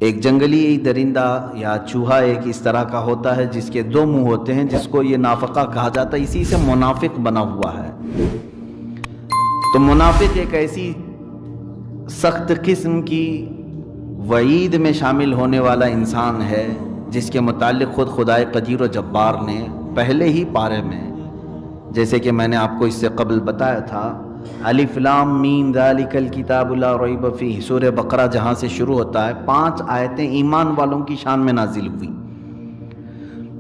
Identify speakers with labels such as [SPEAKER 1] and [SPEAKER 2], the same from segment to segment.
[SPEAKER 1] ایک جنگلی درندہ یا چوہا ایک اس طرح کا ہوتا ہے جس کے دو منہ ہوتے ہیں، جس کو یہ نافقہ کہا جاتا ہے، اسی سے منافق بنا ہوا ہے۔ تو منافق ایک ایسی سخت قسم کی وعید میں شامل ہونے والا انسان ہے جس کے متعلق خود خدائے قدیر و جبار نے پہلے ہی پارے میں، جیسے کہ میں نے آپ کو اس سے قبل بتایا تھا، الف لام میم ذالک الکتاب لا ریب فیہ، سورہ بقرہ جہاں سے شروع ہوتا ہے 5 آیتیں ایمان والوں کی شان میں نازل ہوئی۔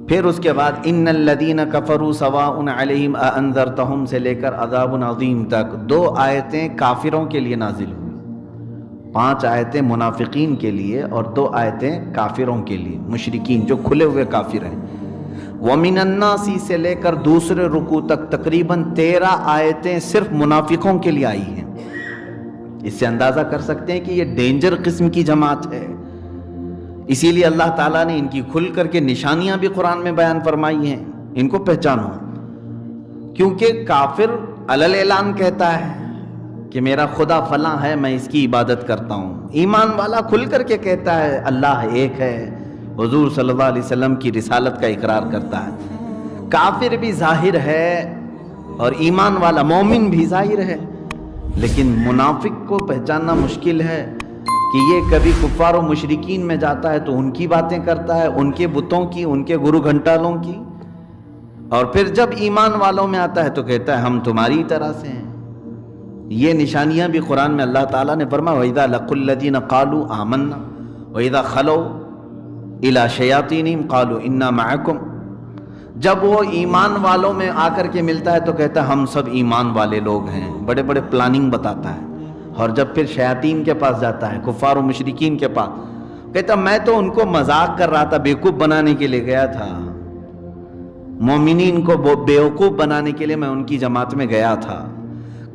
[SPEAKER 1] پھر اس کے بعد ان الذین کفروا سواء علیہم اانذرتہم سے لے کر عذاب عظیم تک 2 آیتیں کافروں کے لیے نازل ہوئی، 5 آیتیں منافقین کے لیے اور 2 آیتیں کافروں کے لیے، مشرکین جو کھلے ہوئے کافر ہیں۔ وَمِنَ النَّاسِ سے لے کر دوسرے رکوع تک تقریباً 13 آیتیں صرف منافقوں کے لیے آئی ہیں۔ اس سے اندازہ کر سکتے ہیں کہ یہ ڈینجر قسم کی جماعت ہے، اسی لیے اللہ تعالیٰ نے ان کی کھل کر کے نشانیاں بھی قرآن میں بیان فرمائی ہیں، ان کو پہچانو، کیونکہ کافر علل اعلان کہتا ہے کہ میرا خدا فلاں ہے، میں اس کی عبادت کرتا ہوں، ایمان والا کھل کر کے کہتا ہے اللہ ایک ہے، حضور صلی اللہ علیہ وسلم کی رسالت کا اقرار کرتا ہے۔ کافر بھی ظاہر ہے اور ایمان والا مومن بھی ظاہر ہے، لیکن منافق کو پہچاننا مشکل ہے کہ یہ کبھی کفار و مشرکین میں جاتا ہے تو ان کی باتیں کرتا ہے، ان کے بتوں کی، ان کے گرو گھنٹالوں کی، اور پھر جب ایمان والوں میں آتا ہے تو کہتا ہے ہم تمہاری طرح سے ہیں۔ یہ نشانیاں بھی قرآن میں اللہ تعالیٰ نے فرمایا وَإِذَا لَقُوا الَّذِينَ قَالُوا آمَنَّا وَإِذَا خَلَوْا إِلَىٰ شَيَاطِينِهِمْ قَالُوا إِنَّا مَعَكُمْ، جب وہ ایمان والوں میں آ کر کے ملتا ہے تو کہتا ہے ہم سب ایمان والے لوگ ہیں، بڑے بڑے پلاننگ بتاتا ہے، اور جب پھر شیاطین کے پاس جاتا ہے، کفار و مشرکین کے پاس، کہتا میں تو ان کو مذاق کر رہا تھا، بیوقوف بنانے کے لیے گیا تھا، مومنین کو بیوقوف بنانے کے لیے میں ان کی جماعت میں گیا تھا۔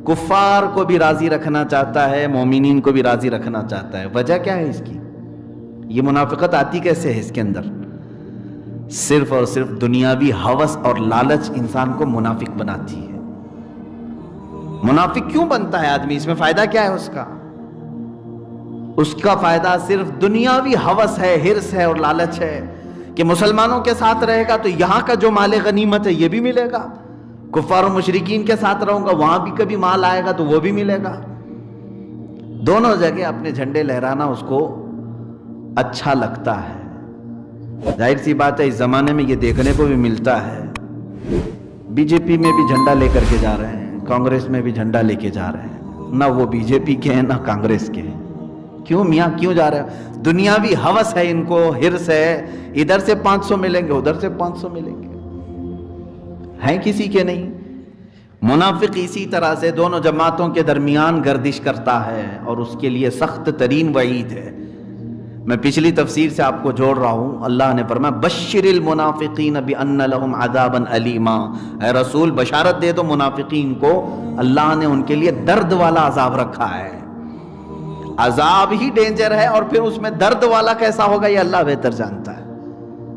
[SPEAKER 1] کفار کو بھی راضی رکھنا چاہتا ہے، مومنین کو بھی راضی رکھنا چاہتا ہے۔ وجہ کیا ہے اس کی؟ یہ منافقت آتی کیسے ہے اس کے اندر؟ صرف اور صرف دنیاوی ہوس اور لالچ انسان کو منافق بناتی ہے۔ منافق کیوں بنتا ہے آدمی؟ اس میں فائدہ کیا ہے اس کا؟ اس کا فائدہ صرف دنیاوی ہوس ہے، ہرس ہے اور لالچ ہے کہ مسلمانوں کے ساتھ رہے گا تو یہاں کا جو مال غنیمت ہے یہ بھی ملے گا، کفار و مشرکین کے ساتھ رہوں گا وہاں بھی کبھی مال آئے گا تو وہ بھی ملے گا۔ دونوں جگہ اپنے جھنڈے لہرانا اس کو اچھا لگتا ہے۔ ظاہر سی بات ہے اس زمانے میں یہ دیکھنے کو بھی ملتا ہے، بی جے پی میں بھی جھنڈا لے کر کے جا رہے ہیں، کانگریس میں بھی جھنڈا لے کے جا رہے ہیں، نہ وہ بی جے پی کے ہیں نہ کانگریس کے ہیں۔ کیوں میاں کیوں جا رہے ہیں؟ دنیاوی ہوس ہے ان کو، ہرس ہے، ادھر سے 500 ملیں گے ادھر سے 500 ملیں گے، ہیں کسی کے نہیں۔ منافق اسی طرح سے دونوں جماعتوں کے درمیان گردش کرتا ہے اور اس کے لیے سخت ترین وعید ہے۔ میں پچھلی تفسیر سے آپ کو جوڑ رہا ہوں، اللہ نے فرمایا بشر المنافقین بان لهم عذابا الیما، اے رسول بشارت دے دو منافقین کو، اللہ نے ان کے لیے درد والا عذاب رکھا ہے۔ عذاب ہی ڈینجر ہے اور پھر اس میں درد والا کیسا ہوگا یہ اللہ بہتر جانتا ہے۔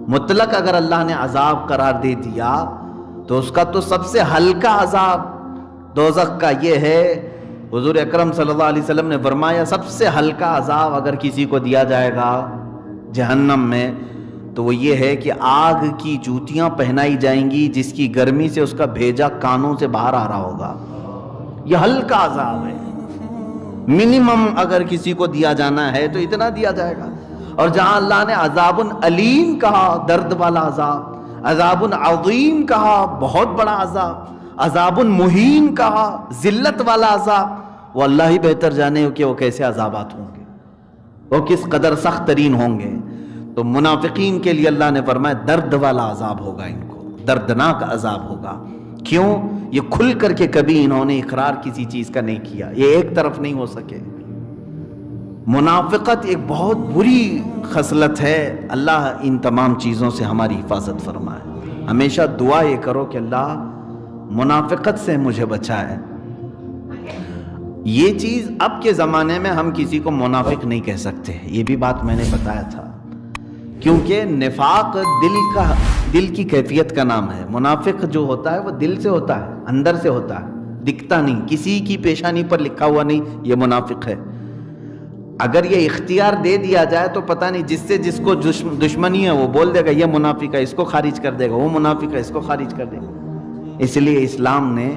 [SPEAKER 1] مطلق اگر اللہ نے عذاب قرار دے دیا تو اس کا تو سب سے ہلکا عذاب دوزخ کا یہ ہے، حضور اکرم صلی اللہ علیہ وسلم نے فرمایا سب سے ہلکا عذاب اگر کسی کو دیا جائے گا جہنم میں تو وہ یہ ہے کہ آگ کی جوتیاں پہنائی جائیں گی جس کی گرمی سے اس کا بھیجا کانوں سے باہر آ رہا ہوگا۔ یہ ہلکا عذاب ہے، منیمم اگر کسی کو دیا جانا ہے تو اتنا دیا جائے گا۔ اور جہاں اللہ نے عذاب علیم کہا، درد والا عذاب، عذاب عظیم کہا، بہت بڑا عذاب، عذاب مہین کہا، ذلت والا عذاب، وہ اللہ ہی بہتر جانے کہ وہ کیسے عذابات ہوں گے، وہ کس قدر سخت ترین ہوں گے۔ تو منافقین کے لیے اللہ نے فرمایا درد والا عذاب ہوگا، ان کو دردناک عذاب ہوگا۔ کیوں؟ یہ کھل کر کے کبھی انہوں نے اقرار کسی چیز کا نہیں کیا، یہ ایک طرف نہیں ہو سکے۔ منافقت ایک بہت بری خصلت ہے، اللہ ان تمام چیزوں سے ہماری حفاظت فرمائے۔ ہمیشہ دعا یہ کرو کہ اللہ منافقت سے مجھے بچائے۔ یہ چیز اب کے زمانے میں ہم کسی کو منافق نہیں کہہ سکتے، یہ بھی بات میں نے بتایا تھا، کیونکہ نفاق دل کی کیفیت کا نام ہے۔ منافق جو ہوتا ہے وہ دل سے ہوتا ہے، اندر سے ہوتا ہے، دکھتا نہیں، کسی کی پیشانی پر لکھا ہوا نہیں یہ منافق ہے۔ اگر یہ اختیار دے دیا جائے تو پتہ نہیں جس سے جس کو دشمنی ہے وہ بول دے گا یہ منافق ہے، اس کو خارج کر دے گا، وہ منافق ہے، اس کو خارج کر دے گا۔ اس لیے اسلام نے،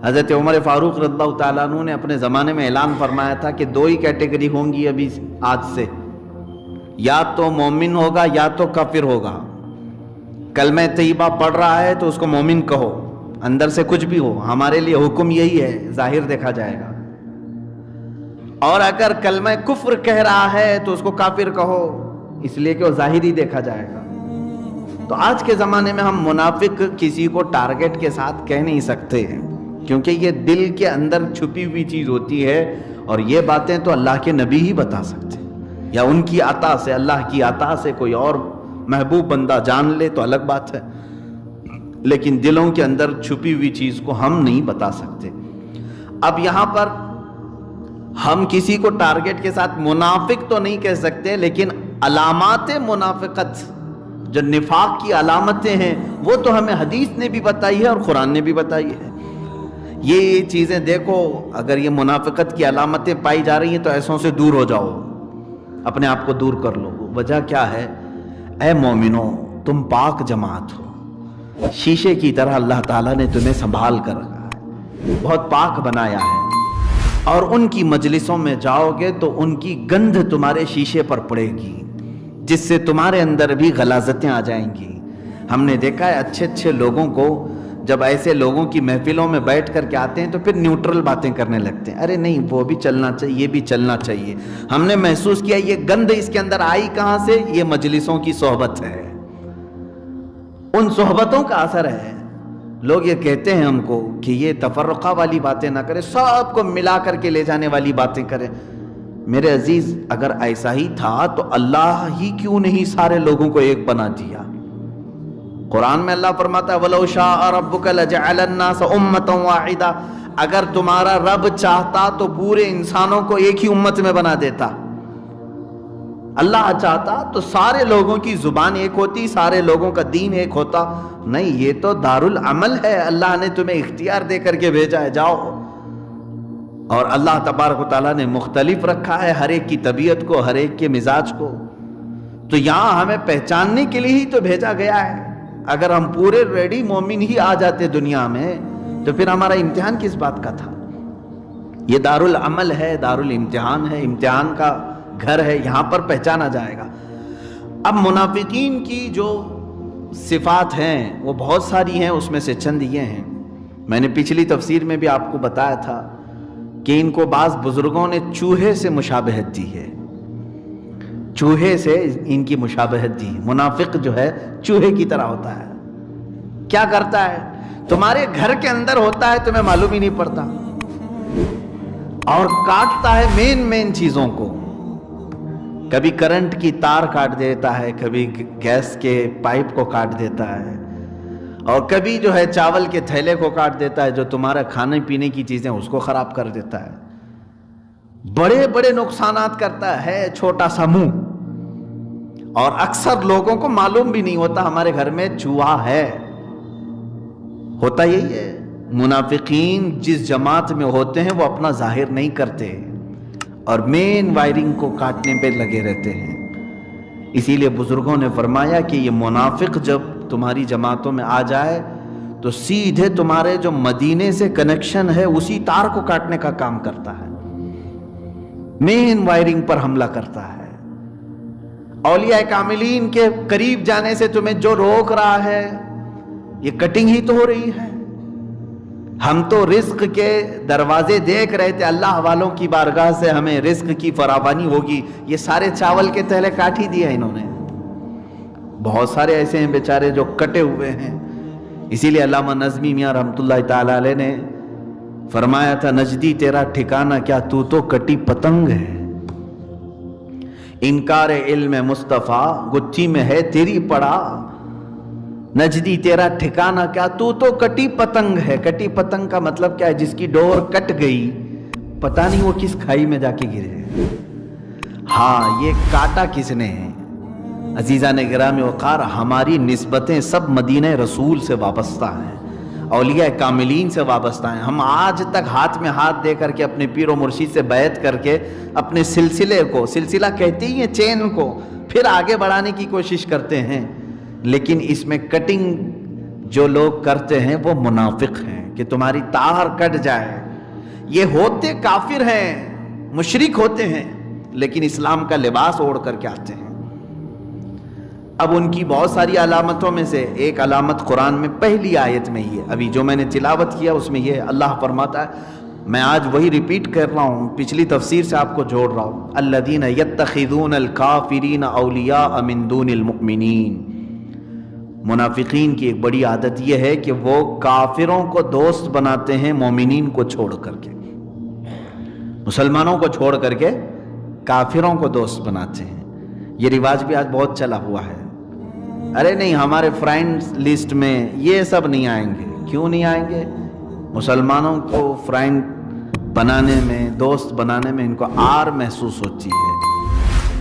[SPEAKER 1] حضرت عمر فاروق رضی اللہ تعالیٰ عنہ نے اپنے زمانے میں اعلان فرمایا تھا کہ 2 ہی کیٹیگری ہوں گی ابھی آج سے، یا تو مومن ہوگا یا تو کافر ہوگا۔ کلمہ طیبہ پڑھ رہا ہے تو اس کو مومن کہو، اندر سے کچھ بھی ہو، ہمارے لیے حکم یہی ہے، ظاہر دیکھا جائے گا۔ اور اگر کلمہ کفر کہہ رہا ہے تو اس کو کافر کہو، اس لیے کہ وہ ظاہری دیکھا جائے گا۔ تو آج کے زمانے میں ہم منافق کسی کو ٹارگٹ کے ساتھ کہہ نہیں سکتے، کیونکہ یہ دل کے اندر چھپی ہوئی چیز ہوتی ہے، اور یہ باتیں تو اللہ کے نبی ہی بتا سکتے، یا ان کی عطا سے، اللہ کی عطا سے کوئی اور محبوب بندہ جان لے تو الگ بات ہے، لیکن دلوں کے اندر چھپی ہوئی چیز کو ہم نہیں بتا سکتے۔ اب یہاں پر ہم کسی کو ٹارگٹ کے ساتھ منافق تو نہیں کہہ سکتے، لیکن علامات منافقت، جو نفاق کی علامتیں ہیں، وہ تو ہمیں حدیث نے بھی بتائی ہے اور قرآن نے بھی بتائی ہے۔ یہ چیزیں دیکھو، اگر یہ منافقت کی علامتیں پائی جا رہی ہیں تو ایسوں سے دور ہو جاؤ، اپنے آپ کو دور کر لو۔ وجہ کیا ہے؟ اے مومنو، تم پاک جماعت ہو، شیشے کی طرح اللہ تعالیٰ نے تمہیں سنبھال کر رکھا ہے، بہت پاک بنایا ہے، اور ان کی مجلسوں میں جاؤ گے تو ان کی گندھ تمہارے شیشے پر پڑے گی، جس سے تمہارے اندر بھی غلاظتیں آ جائیں گی۔ ہم نے دیکھا ہے اچھے اچھے لوگوں کو جب ایسے لوگوں کی محفلوں میں بیٹھ کر کے آتے ہیں تو پھر نیوٹرل باتیں کرنے لگتے ہیں، ارے نہیں وہ بھی چلنا چاہیے، یہ بھی چلنا چاہیے۔ ہم نے محسوس کیا یہ گند اس کے اندر آئی کہاں سے؟ یہ مجلسوں کی صحبت ہے، ان صحبتوں کا اثر ہے۔ لوگ یہ کہتے ہیں ہم کو کہ یہ تفرقہ والی باتیں نہ کریں، سب کو ملا کر کے لے جانے والی باتیں کریں۔ میرے عزیز، اگر ایسا ہی تھا تو اللہ ہی کیوں نہیں سارے لوگوں کو ایک بنا دیا؟ قرآن میں اللہ فرماتا ہے وَلَوْ شَاءَ رَبُّكَ لَجَعَلَ النَّاسَ أُمَّةً وَاحِدَةً، اگر تمہارا رب چاہتا تو پورے انسانوں کو ایک ہی امت میں بنا دیتا۔ اللہ چاہتا تو سارے لوگوں کی زبان ایک ہوتی، سارے لوگوں کا دین ایک ہوتا۔ نہیں، یہ تو دارالعمل ہے، اللہ نے تمہیں اختیار دے کر کے بھیجا ہے، جاؤ۔ اور اللہ تبارک و تعالیٰ نے مختلف رکھا ہے ہر ایک کی طبیعت کو، ہر ایک کے مزاج کو، تو یہاں ہمیں پہچاننے کے لیے ہی تو بھیجا گیا ہے۔ اگر ہم پورے ریڈی مومن ہی آ جاتے دنیا میں تو پھر ہمارا امتحان کس بات کا تھا؟ یہ دارالعمل ہے، دارالامتحان ہے، امتحان کا گھر ہے، یہاں پر پہچانا جائے گا۔ اب منافقین کی جو صفات ہیں وہ بہت ساری ہیں، اس میں سے چند یہ ہیں۔ میں نے پچھلی تفسیر میں بھی آپ کو بتایا تھا کہ ان کو بعض بزرگوں نے چوہے سے مشابہت دی ہے، چوہے سے ان کی مشابہت دی۔ منافق جو ہے چوہے کی طرح ہوتا ہے، کیا کرتا ہے؟ تمہارے گھر کے اندر ہوتا ہے، تمہیں معلوم ہی نہیں پڑتا، اور کاٹتا ہے مین چیزوں کو۔ کبھی کرنٹ کی تار کاٹ دیتا ہے، کبھی گیس کے پائپ کو کاٹ دیتا ہے، اور کبھی جو ہے چاول کے تھیلے کو کاٹ دیتا ہے، جو تمہارا کھانے پینے کی چیزیں اس کو خراب کر دیتا ہے، بڑے بڑے نقصانات کرتا ہے چھوٹا سا منہ۔ اور اکثر لوگوں کو معلوم بھی نہیں ہوتا ہمارے گھر میں چوہا ہے، ہوتا یہی ہے۔ منافقین جس جماعت میں ہوتے ہیں وہ اپنا ظاہر نہیں کرتے اور مین وائرنگ کو کاٹنے پہ لگے رہتے ہیں۔ اسی لیے بزرگوں نے فرمایا کہ یہ منافق جب تمہاری جماعتوں میں آ جائے تو سیدھے تمہارے جو مدینے سے کنیکشن ہے اسی تار کو کاٹنے کا کام کرتا ہے، مین وائرنگ پر حملہ کرتا ہے۔ اولیاء کاملین کے قریب جانے سے تمہیں جو روک رہا ہے یہ کٹنگ ہی تو ہو رہی ہے۔ ہم تو رزق کے دروازے دیکھ رہے تھے، اللہ والوں کی بارگاہ سے ہمیں رزق کی فراوانی ہوگی، یہ سارے چاول کے تھیلے کاٹ ہی دیا انہوں نے۔ بہت سارے ایسے ہیں بیچارے جو کٹے ہوئے ہیں۔ اسی لیے علامہ نظمی میاں رحمۃ اللہ تعالی علیہ نے فرمایا تھا نجدی تیرا ٹھکانہ کیا، تو تو کٹی پتنگ ہے۔ انکار علم مصطفیٰ گتھی میں ہے تیری پڑا، نجدی تیرا ٹھکانہ کیا، تو تو کٹی پتنگ ہے۔ کٹی پتنگ کا مطلب کیا ہے؟ جس کی ڈور کٹ گئی، پتہ نہیں وہ کس کھائی میں جا کے گرے۔ ہاں، یہ کاٹا کس نے ہے؟ عزیزان گرامی وقار، ہماری نسبتیں سب مدینہ رسول سے وابستہ ہیں، اولیاء کاملین سے وابستہ ہیں. ہم آج تک ہاتھ میں ہاتھ دے کر کے اپنے پیر و مرشد سے بیعت کر کے اپنے سلسلے کو، سلسلہ کہتے ہی ہیں چین کو، پھر آگے بڑھانے کی کوشش کرتے ہیں. لیکن اس میں کٹنگ جو لوگ کرتے ہیں وہ منافق ہیں کہ تمہاری تار کٹ جائے. یہ ہوتے کافر ہیں، مشرک ہوتے ہیں، لیکن اسلام کا لباس اوڑھ کر کے آتے ہیں. اب ان کی بہت ساری علامتوں میں سے ایک علامت قرآن میں پہلی آیت میں ہی ہے. ابھی جو میں نے تلاوت کیا اس میں یہ اللہ فرماتا ہے، میں آج وہی ریپیٹ کر رہا ہوں، پچھلی تفسیر سے آپ کو جوڑ رہا ہوں. الذین یتخذون الکافرین اولیاء من دون المؤمنین. منافقین کی ایک بڑی عادت یہ ہے کہ وہ کافروں کو دوست بناتے ہیں مومنین کو چھوڑ کر کے، مسلمانوں کو چھوڑ کر کے کافروں کو دوست بناتے ہیں. یہ رواج بھی آج بہت چلا ہوا ہے. ارے نہیں، ہمارے فرینڈز لسٹ میں یہ سب نہیں آئیں گے. کیوں نہیں آئیں گے؟ مسلمانوں کو فرینڈ بنانے میں، دوست بنانے میں ان کو آر محسوس ہوتی ہے.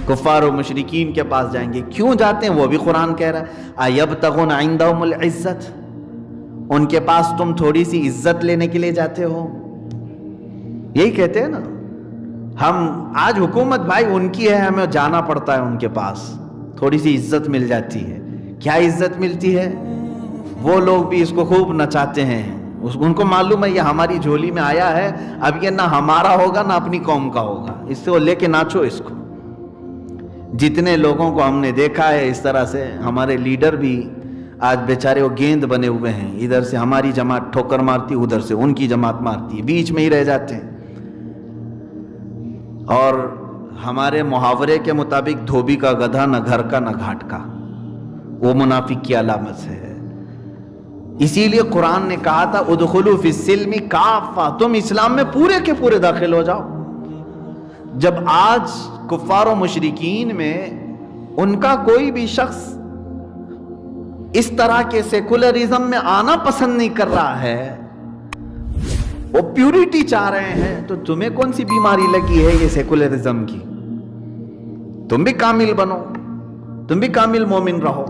[SPEAKER 1] کفار و مشرکین کے پاس جائیں گے. کیوں جاتے ہیں؟ وہ بھی قرآن کہہ رہا ہے ایبتغون عندہم العزت. ان کے پاس تم تھوڑی سی عزت لینے کے لیے جاتے ہو. یہی کہتے ہیں نا ہم آج، حکومت بھائی ان کی ہے، ہمیں جانا پڑتا ہے ان کے پاس، تھوڑی سی عزت مل جاتی ہے. کیا عزت ملتی ہے؟ وہ لوگ بھی اس کو خوب نچاتے ہیں. ان کو معلوم ہے یہ ہماری جھولی میں آیا ہے، اب یہ نہ ہمارا ہوگا نہ اپنی قوم کا ہوگا، اس سے وہ لے کے ناچو اس کو. جتنے لوگوں کو ہم نے دیکھا ہے اس طرح سے، ہمارے لیڈر بھی آج بیچارے وہ گیند بنے ہوئے ہیں، ادھر سے ہماری جماعت ٹھوکر مارتی، ادھر سے ان کی جماعت مارتی ہے، بیچ میں ہی رہ جاتے ہیں. اور ہمارے محاورے کے مطابق دھوبی کا گدھا نہ گھر کا نہ گھاٹ کا، وہ منافق کی علامت ہے. اسی لیے قرآن نے کہا تھا ادخلوا فی السلم کافہ، تم اسلام میں پورے کے پورے داخل ہو جاؤ. جب آج کفار و مشرکین میں ان کا کوئی بھی شخص اس طرح کے سیکولرزم میں آنا پسند نہیں کر رہا ہے، وہ پیورٹی چاہ رہے ہیں، تو تمہیں کون سی بیماری لگی ہے یہ سیکولرزم کی؟ تم بھی کامل بنو، تم بھی کامل مومن رہو،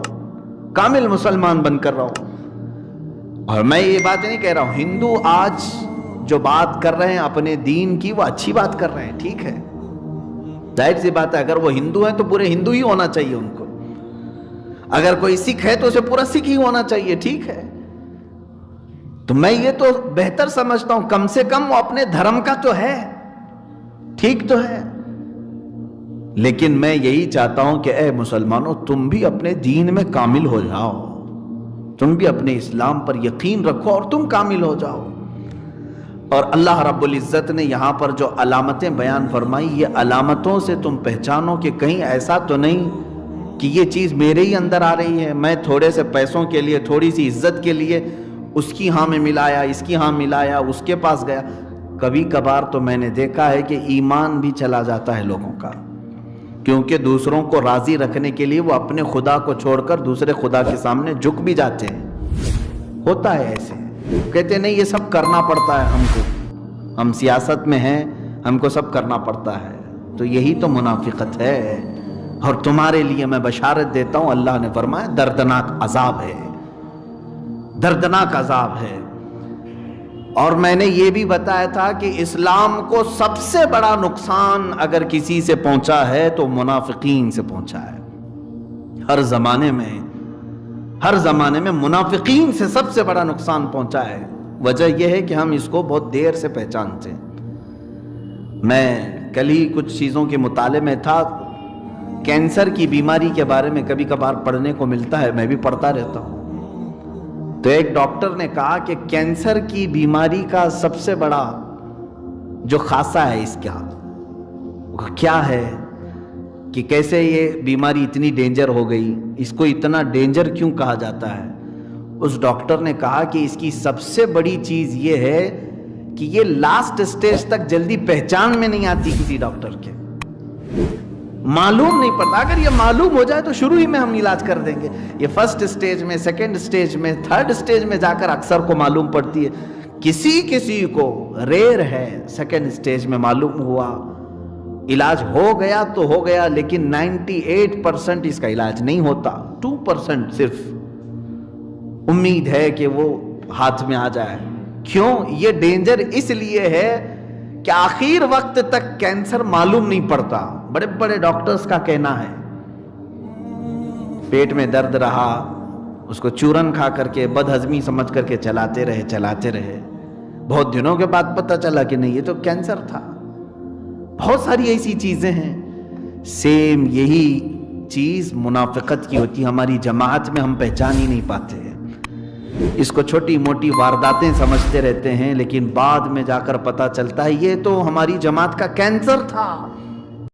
[SPEAKER 1] کامل مسلمان بن کر رہو. اور میں یہ بات نہیں کہہ رہا ہوں، ہندو آج جو بات کر رہے ہیں اپنے دین کی وہ اچھی بات کر رہے ہیں، ٹھیک ہے، ظاہر سی بات ہے. اگر وہ ہندو ہیں تو پورے ہندو ہی ہونا چاہیے ان کو. اگر کوئی سکھ ہے تو اسے پورا سکھ ہی ہونا چاہیے، ٹھیک ہے. تو میں یہ تو بہتر سمجھتا ہوں، کم سے کم وہ اپنے دھرم کا تو ہے، ٹھیک تو ہے. لیکن میں یہی چاہتا ہوں کہ اے مسلمانوں، تم بھی اپنے دین میں کامل ہو جاؤ، تم بھی اپنے اسلام پر یقین رکھو اور تم کامل ہو جاؤ. اور اللہ رب العزت نے یہاں پر جو علامتیں بیان فرمائی، یہ علامتوں سے تم پہچانو کہ کہیں ایسا تو نہیں کہ یہ چیز میرے ہی اندر آ رہی ہے، میں تھوڑے سے پیسوں کے لیے، تھوڑی سی عزت کے لیے اس کی ہاں میں ملایا، اس کی ہاں ملایا، اس کے پاس گیا. کبھی کبھار تو میں نے دیکھا ہے کہ ایمان بھی چلا جاتا ہے لوگوں کا، کیونکہ دوسروں کو راضی رکھنے کے لیے وہ اپنے خدا کو چھوڑ کر دوسرے خدا کے سامنے جھک بھی جاتے ہیں. ہوتا ہے ایسے، کہتے ہیں نہیں یہ سب کرنا پڑتا ہے ہم کو، ہم سیاست میں ہیں، ہم کو سب کرنا پڑتا ہے. تو یہی تو منافقت ہے. اور تمہارے لیے میں بشارت دیتا ہوں، اللہ نے فرمایا دردناک عذاب ہے، دردناک عذاب ہے. اور میں نے یہ بھی بتایا تھا کہ اسلام کو سب سے بڑا نقصان اگر کسی سے پہنچا ہے تو منافقین سے پہنچا ہے. ہر زمانے میں منافقین سے سب سے بڑا نقصان پہنچا ہے. وجہ یہ ہے کہ ہم اس کو بہت دیر سے پہچانتے ہیں. میں کل ہی کچھ چیزوں کے مطالعے میں تھا، کینسر کی بیماری کے بارے میں کبھی کبھار پڑھنے کو ملتا ہے، میں بھی پڑھتا رہتا ہوں. تو ایک ڈاکٹر نے کہا کہ کینسر کی بیماری کا سب سے بڑا جو خاصہ ہے اس کا کیا ہے کہ کیسے یہ بیماری اتنی ڈینجر ہو گئی، اس کو اتنا ڈینجر کیوں کہا جاتا ہے. اس ڈاکٹر نے کہا کہ اس کی سب سے بڑی چیز یہ ہے کہ یہ لاسٹ سٹیج تک جلدی پہچان میں نہیں آتی کسی ڈاکٹر کے، معلوم نہیں پڑتا. اگر یہ معلوم ہو جائے تو شروع ہی میں ہم علاج کر دیں گے. یہ فرسٹ سٹیج میں، سیکنڈ سٹیج میں، تھرڈ سٹیج میں جا کر اکثر کو معلوم پڑتی ہے. کسی کو ریئر ہے سیکنڈ سٹیج میں معلوم ہوا، علاج ہو گیا تو ہو گیا، لیکن 98% اس کا علاج نہیں ہوتا. 2% صرف امید ہے کہ وہ ہاتھ میں آ جائے. کیوں؟ یہ ڈینجر اس لیے ہے کہ آخر وقت تک کینسر معلوم نہیں پڑتا. بڑے بڑے ڈاکٹرز کا کہنا ہے پیٹ میں درد رہا, اس کو چورن کھا کر کے بد ہضمی سمجھ کر کے چلاتے رہے, بہت دنوں کے بعد پتہ چلا کہ نہیں یہ تو کینسر تھا. بہت ساری ایسی چیزیں ہیں. سیم یہی چیز منافقت کی ہوتی ہے. ہماری جماعت میں ہم پہچان ہی نہیں پاتے ہیں, اس کو چھوٹی موٹی وارداتیں سمجھتے رہتے ہیں, لیکن بعد میں جا کر پتہ چلتا ہے یہ تو ہماری جماعت کا کینسر تھا.